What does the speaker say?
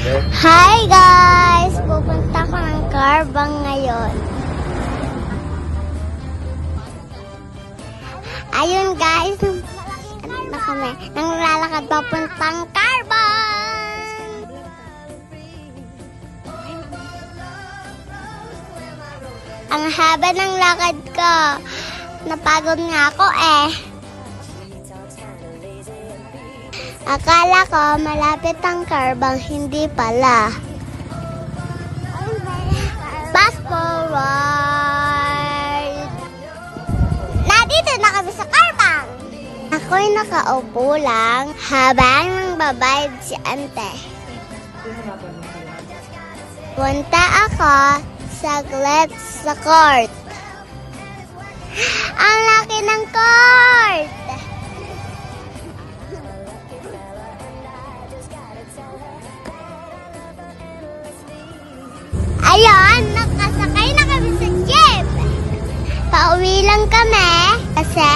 Hi guys! Pupunta ko ng Carbang ngayon. Ayun guys, ano na kami? Nanglalakad papuntang Carbang! Ang haba ng lakad ko. Napagod nga ako eh. Akala ko malapit ang Carbang, hindi pala. Fast forward! Nandito na kami sa Carbang! Ako'y nakaupo lang habang nangbabayad si ante. Punta ako saglit sa court. Ang laki ng court! Ayun, nakasakay na kami sa jeep. Pauwi lang kami kasi